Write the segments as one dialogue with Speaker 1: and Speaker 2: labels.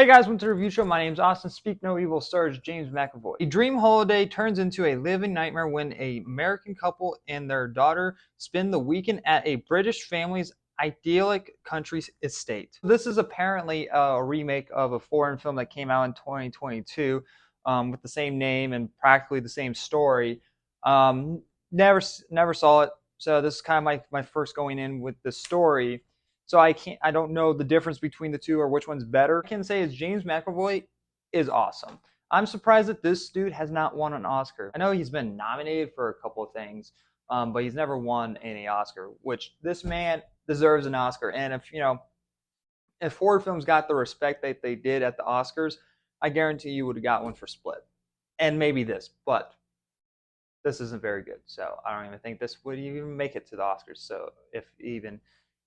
Speaker 1: Hey guys, welcome to the review show. My name's Austin. Speak No Evil stars James McAvoy. A dream holiday turns into a living nightmare when a American couple and their daughter spend the weekend at a British family's idyllic country estate. This is apparently a remake of a foreign film that came out in 2022 with the same name and practically the same story. Um, never saw it, so this is kind of my first going in with the story. So I don't know the difference between the two or which one's better. I can say is James McAvoy is awesome. I'm surprised that this dude has not won an Oscar. I know he's been nominated for a couple of things, but he's never won any Oscar, which this man deserves an Oscar. And if horror films got the respect that they did at the Oscars, I guarantee you would have got one for Split, and maybe this, but this isn't very good. So I don't even think this would even make it to the Oscars. So if even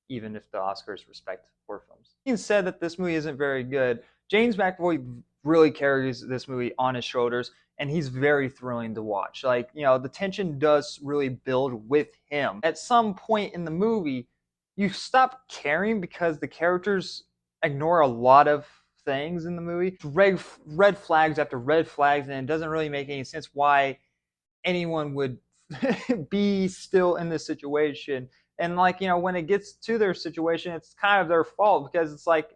Speaker 1: if the Oscars respect horror films. Being said that this movie isn't very good, James McAvoy really carries this movie on his shoulders, and he's very thrilling to watch. Like, the tension does really build with him. At some point in the movie, you stop caring because the characters ignore a lot of things in the movie. Red flags after red flags, and it doesn't really make any sense why anyone would be still in this situation. And when it gets to their situation, it's kind of their fault because it's like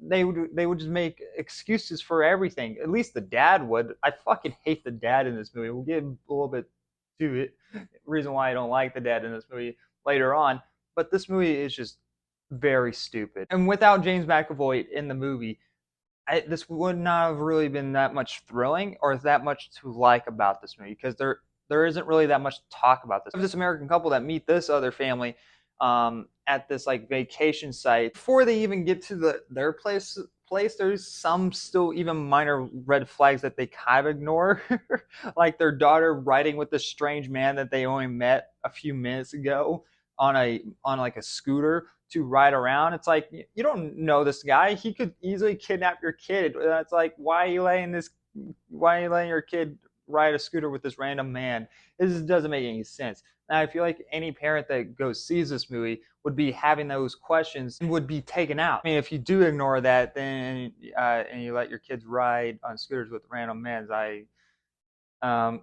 Speaker 1: they would just make excuses for everything. At least the dad would. I fucking hate the dad in this movie. We'll get a little bit to it. Reason why I don't like the dad in this movie later on. But this movie is just very stupid. And without James McAvoy in the movie, this would not have really been that much thrilling or that much to like about this movie because there isn't really that much to talk about this. This American couple that meet this other family at this like vacation site before they even get to their place. There's some still even minor red flags that they kind of ignore, like their daughter riding with this strange man that they only met a few minutes ago on like a scooter to ride around. It's like you don't know this guy. He could easily kidnap your kid. It's like why are you letting your kid ride a scooter with this random man? This doesn't make any sense. Now I feel like any parent that goes sees this movie would be having those questions and would be taken out. I mean, if you do ignore that, then and you let your kids ride on scooters with random men, um,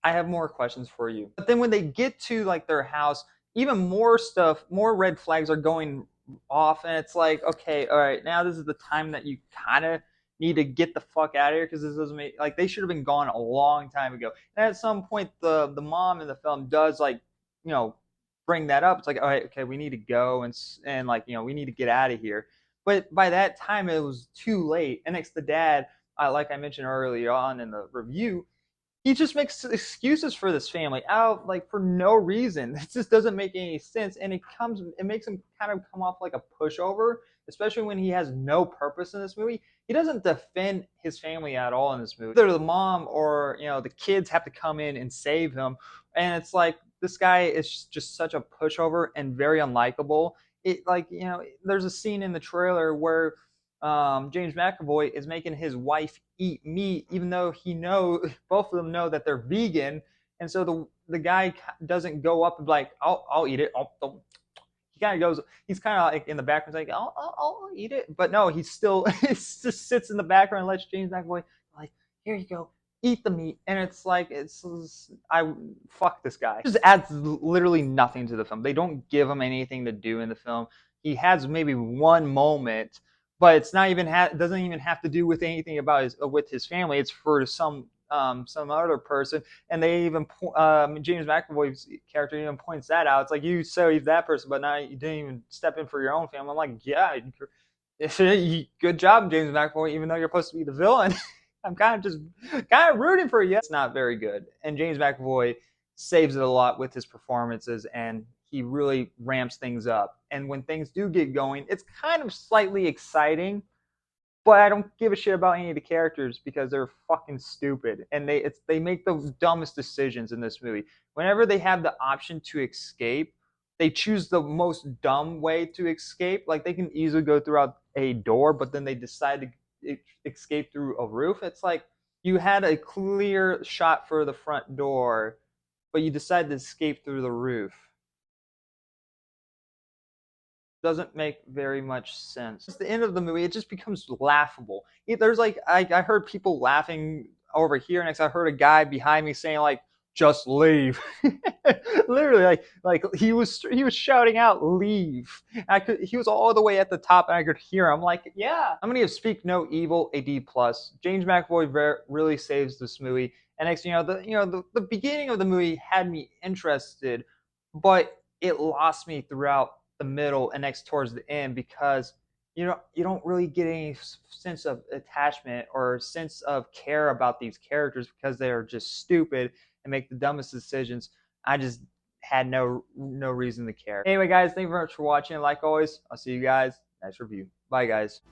Speaker 1: I have more questions for you. But then when they get to like their house, even more stuff, more red flags are going off, and it's like, okay, all right, now this is the time that you kind of need to get the fuck out of here because this doesn't make like they should have been gone a long time ago. And at some point, the mom in the film does like, you know, bring that up. It's like, all right, okay, we need to go and like we need to get out of here. But by that time, it was too late. And next, the dad, like I mentioned earlier on in the review, he just makes excuses for this family out like for no reason. It just doesn't make any sense, and it makes him kind of come off like a pushover, especially when he has no purpose in this movie. He doesn't defend his family at all in this movie. Either the mom or the kids have to come in and save him, and it's like this guy is just such a pushover and very unlikable. It like there's a scene in the trailer where James McAvoy is making his wife eat meat, even though both of them know that they're vegan, and so the guy doesn't go up and be like, I'll eat it. He kind of goes, he's kind of like in the background, like I'll eat it, but no, he's still he just sits in the background and lets James McAvoy like, here you go, eat the meat, and it's like I fuck this guy. It just adds literally nothing to the film. They don't give him anything to do in the film. He has maybe one moment, but it's not even doesn't even have to do with anything about with his family. It's for some other person, and they even James McAvoy's character even points that out. It's like you saved that person, but now you didn't even step in for your own family. I'm like, yeah, good job, James McAvoy. Even though you're supposed to be the villain, I'm kind of rooting for you. It's not very good, and James McAvoy saves it a lot with his performances, and he really ramps things up. And when things do get going, it's kind of slightly exciting, but I don't give a shit about any of the characters because they're fucking stupid, and they make the dumbest decisions in this movie. Whenever they have the option to escape, they choose the most dumb way to escape. Like they can easily go throughout a door, but then they decide to escape through a roof. It's like you had a clear shot for the front door, but you decided to escape through the roof. doesn't make very much sense. It's the end of the movie. It just becomes laughable. There's like I heard people laughing over here. Next, I heard a guy behind me saying like, "Just leave." Literally, he was shouting out, "Leave!" He was all the way at the top, and I could hear him. Like, yeah, I'm gonna give Speak No Evil a D plus. James McAvoy really saves this movie. And next, the beginning of the movie had me interested, but it lost me throughout the middle and next towards the end because you don't really get any sense of attachment or sense of care about these characters because they are just stupid and make the dumbest decisions. I just had no reason to care. Anyway, guys, thank you very much for watching. Like always, I'll see you guys next review. Bye, guys.